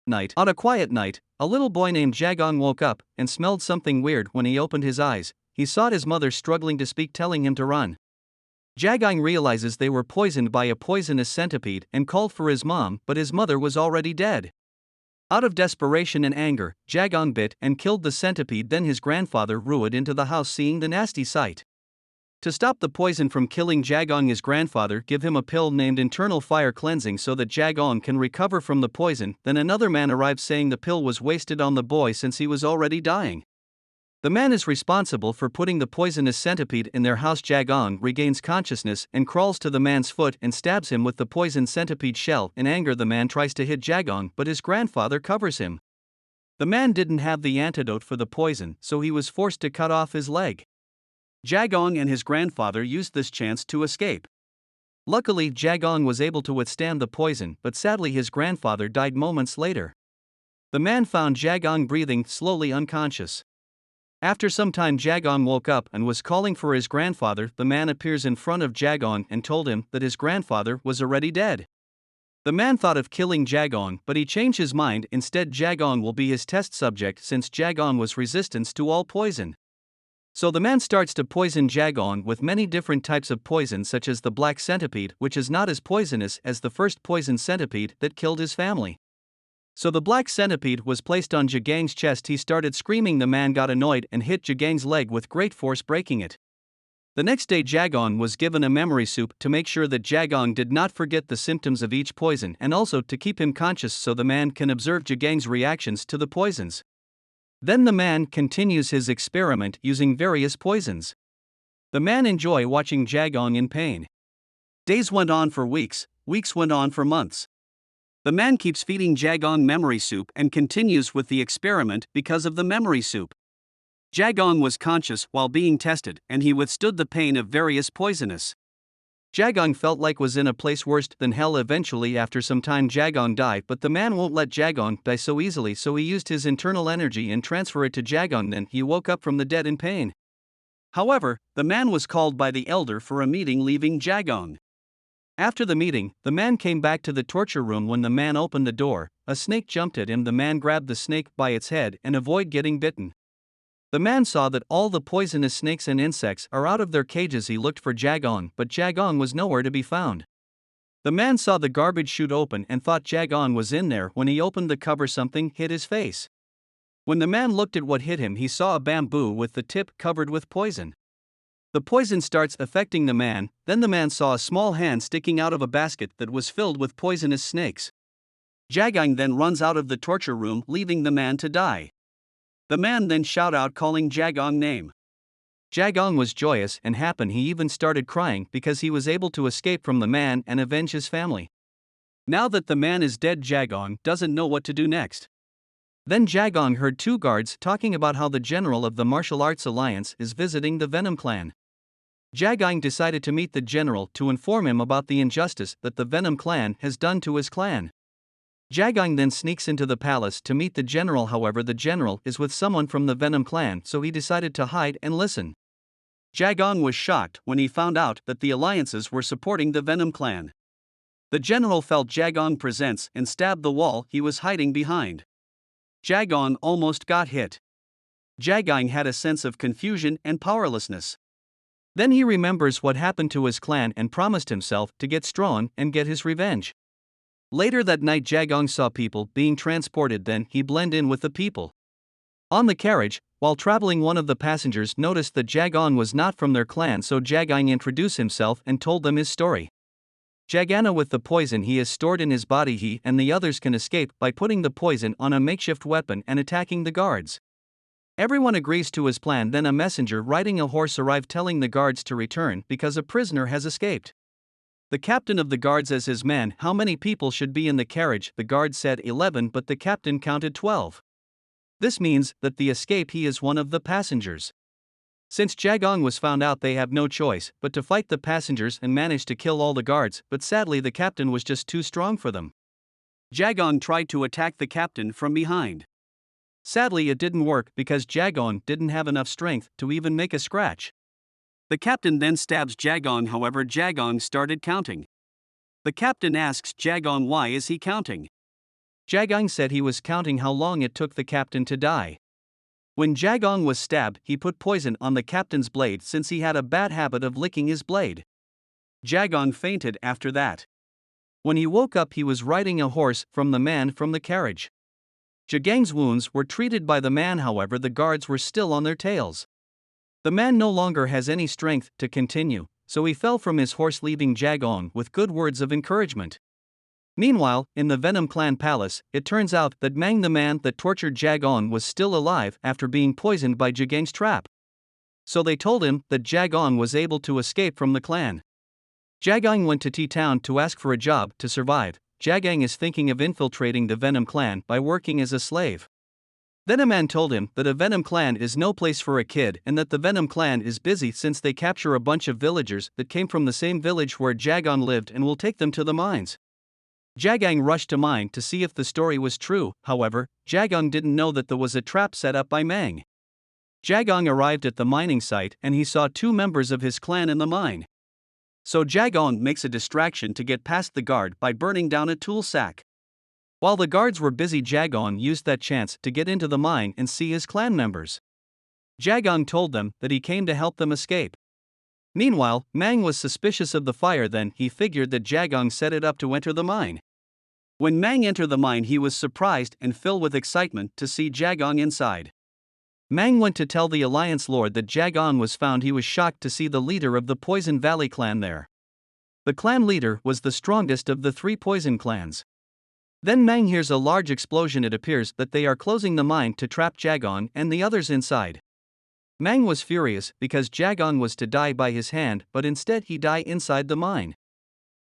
On a quiet night, a little boy named Ja Gang woke up and smelled something weird. When he opened his eyes, he saw his mother struggling to speak, telling him to run. Ja Gang realizes they were poisoned by a poisonous centipede and called for his mom, but his mother was already dead. Out of desperation and anger, Ja Gang bit and killed the centipede. Then his grandfather rushed into the house, seeing the nasty sight. To stop the poison from killing Ja Gang, his grandfather give him a pill named internal fire cleansing so that Ja Gang can recover from the poison. Then another man arrives saying the pill was wasted on the boy since he was already dying. The man is responsible for putting the poisonous centipede in their house. Ja Gang regains consciousness and crawls to the man's foot and stabs him with the poisoned centipede shell. In anger, the man tries to hit Ja Gang, but his grandfather covers him. The man didn't have the antidote for the poison, so he was forced to cut off his leg. Ja Gang and his grandfather used this chance to escape. Luckily, Ja Gang was able to withstand the poison, but sadly his grandfather died moments later. The man found Ja Gang breathing slowly, unconscious. After some time, Ja Gang woke up and was calling for his grandfather. The man appears in front of Ja Gang and told him that his grandfather was already dead. The man thought of killing Ja Gang, but he changed his mind. Instead, Ja Gang will be his test subject since Ja Gang was resistant to all poison. So the man starts to poison Ja Gang with many different types of poison, such as the black centipede, which is not as poisonous as the first poison centipede that killed his family. So the black centipede was placed on Ja Gang's chest. He started screaming. The man got annoyed and hit Ja Gang's leg with great force, breaking it. The next day, Ja Gang was given a memory soup to make sure that Ja Gang did not forget the symptoms of each poison, and also to keep him conscious so the man can observe Ja Gang's reactions to the poisons. Then the man continues his experiment using various poisons. The man enjoyed watching Ja Gang in pain. Days went on for weeks went on for months. The man keeps feeding Ja Gang memory soup and continues with the experiment because of the memory soup. Ja Gang was conscious while being tested, and he withstood the pain of various poisonous. Ja Gang felt like was in a place worse than hell. Eventually, after some time, Ja Gang died, but the man won't let Ja Gang die so easily, so he used his internal energy and transfer it to Ja Gang. Then he woke up from the dead in pain. However, the man was called by the elder for a meeting, leaving Ja Gang. After the meeting, the man came back to the torture room. When the man opened the door, a snake jumped at him. The man grabbed the snake by its head and avoided getting bitten. The man saw that all the poisonous snakes and insects are out of their cages. He looked for Ja Gang, but Ja Gang was nowhere to be found. The man saw the garbage chute open and thought Ja Gang was in there. When he opened the cover, something hit his face. When the man looked at what hit him, he saw a bamboo with the tip covered with poison. The poison starts affecting the man. Then the man saw a small hand sticking out of a basket that was filled with poisonous snakes. Ja Gang then runs out of the torture room, leaving the man to die. The man then shout out, calling Ja Gang name. Ja Gang was joyous and happy. He even started crying because he was able to escape from the man and avenge his family. Now that the man is dead, Ja Gang doesn't know what to do next. Then Ja Gang heard two guards talking about how the general of the martial arts alliance is visiting the Venom clan. Ja Gang decided to meet the general to inform him about the injustice that the Venom clan has done to his clan. Ja Gang then sneaks into the palace to meet the general. However, the general is with someone from the Venom clan, so he decided to hide and listen. Ja Gang was shocked when he found out that the alliances were supporting the Venom clan. The general felt Ja Gang presence and stabbed the wall he was hiding behind. Ja Gang almost got hit. Ja Gang had a sense of confusion and powerlessness. Then he remembers what happened to his clan and promised himself to get strong and get his revenge. Later that night, Ja Gang saw people being transported. Then he blended in with the people. On the carriage, while traveling, one of the passengers noticed that Ja Gang was not from their clan, so Ja Gang introduced himself and told them his story. Ja Gang, with the poison he has stored in his body, he and the others can escape by putting the poison on a makeshift weapon and attacking the guards. Everyone agrees to his plan. Then a messenger riding a horse arrived, telling the guards to return because a prisoner has escaped. The captain of the guards asked his men how many people should be in the carriage. The guards said 11, but the captain counted 12. This means that the escape he is one of the passengers. Since Ja Gang was found out, they have no choice but to fight the passengers and manage to kill all the guards, but sadly the captain was just too strong for them. Ja Gang tried to attack the captain from behind. Sadly it didn't work because Ja Gang didn't have enough strength to even make a scratch. The captain then stabs Ja Gang. However, Ja Gang started counting. The captain asks Ja Gang why is he counting. Jagang said he was counting how long it took the captain to die. When Jagang was stabbed, he put poison on the captain's blade since he had a bad habit of licking his blade. Jagang fainted after that. When he woke up, he was riding a horse from the carriage. Jagang's wounds were treated by the man, however, the guards were still on their tails. The man no longer has any strength to continue, so he fell from his horse, leaving Jagang with good words of encouragement. Meanwhile, in the Venom clan palace, it turns out that Mang, the man that tortured Jagang, was still alive after being poisoned by Jagang's trap. So they told him that Jagang was able to escape from the clan. Jagang went to T-Town to ask for a job to survive. Jagang is thinking of infiltrating the Venom clan by working as a slave. Then a man told him that a Venom clan is no place for a kid and that the Venom clan is busy since they capture a bunch of villagers that came from the same village where Jagang lived and will take them to the mines. Jagang rushed to mine to see if the story was true. However, Jagang didn't know that there was a trap set up by Mang. Jagang arrived at the mining site and he saw two members of his clan in the mine. So Jagang makes a distraction to get past the guard by burning down a tool sack. While the guards were busy, Jagang used that chance to get into the mine and see his clan members. Jagang told them that he came to help them escape. Meanwhile, Mang was suspicious of the fire. Then he figured that Jagang set it up to enter the mine. When Mang entered the mine, he was surprised and filled with excitement to see Jagang inside. Mang went to tell the Alliance Lord that Jagang was found. He was shocked to see the leader of the Poison Valley clan there. The clan leader was the strongest of the three poison clans. Then Mang hears a large explosion. It appears that they are closing the mine to trap Jagang and the others inside. Mang was furious because Jagang was to die by his hand, but instead he died inside the mine.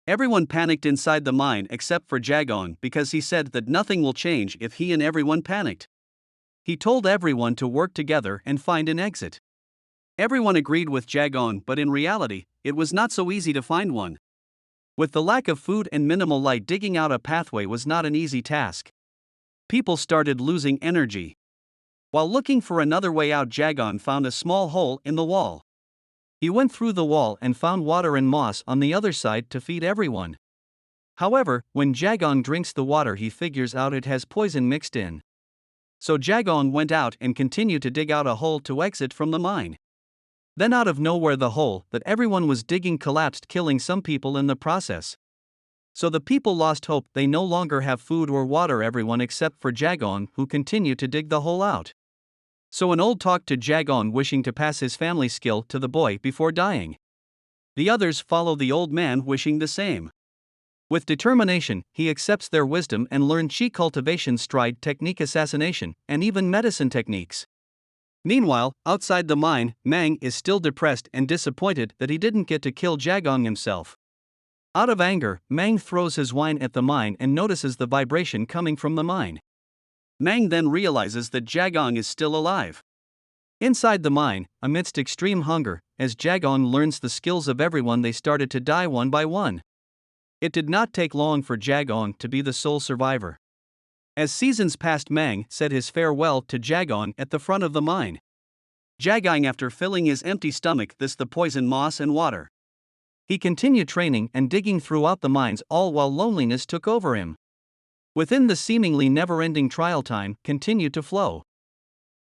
Everyone panicked inside the mine except for Jagang because he said that nothing will change if he and everyone panicked. He told everyone to work together and find an exit. Everyone agreed with Jagang, but in reality, it was not so easy to find one. With the lack of food and minimal light, digging out a pathway was not an easy task. People started losing energy. While looking for another way out, Jagang found a small hole in the wall. He went through the wall and found water and moss on the other side to feed everyone. However, when Jagang drinks the water, he figures out it has poison mixed in. So Jagang went out and continued to dig out a hole to exit from the mine. Then out of nowhere, the hole that everyone was digging collapsed, killing some people in the process. So the people lost hope. They no longer have food or water, everyone except for Jagang, who continued to dig the hole out. So an old talked to Jagang, wishing to pass his family skill to the boy before dying. The others follow the old man, wishing the same. With determination, he accepts their wisdom and learns chi cultivation, stride technique, assassination, and even medicine techniques. Meanwhile, outside the mine, Mang is still depressed and disappointed that he didn't get to kill Jagang himself. Out of anger, Mang throws his wine at the mine and notices the vibration coming from the mine. Mang then realizes that Jagang is still alive. Inside the mine, amidst extreme hunger, as Jagang learns the skills of everyone, they started to die one by one. It did not take long for Jagang to be the sole survivor. As seasons passed, Mang said his farewell to Jagang at the front of the mine. Jagang, after filling his empty stomach the poison moss and water, he continued training and digging throughout the mines, all while loneliness took over him. Within the seemingly never-ending trial, time continued to flow.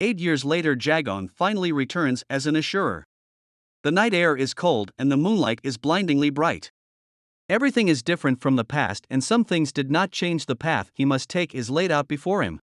8 years later, Jagang finally returns as an Asura. The night air is cold and the moonlight is blindingly bright. Everything is different from the past, and some things did not change. The path he must take is laid out before him.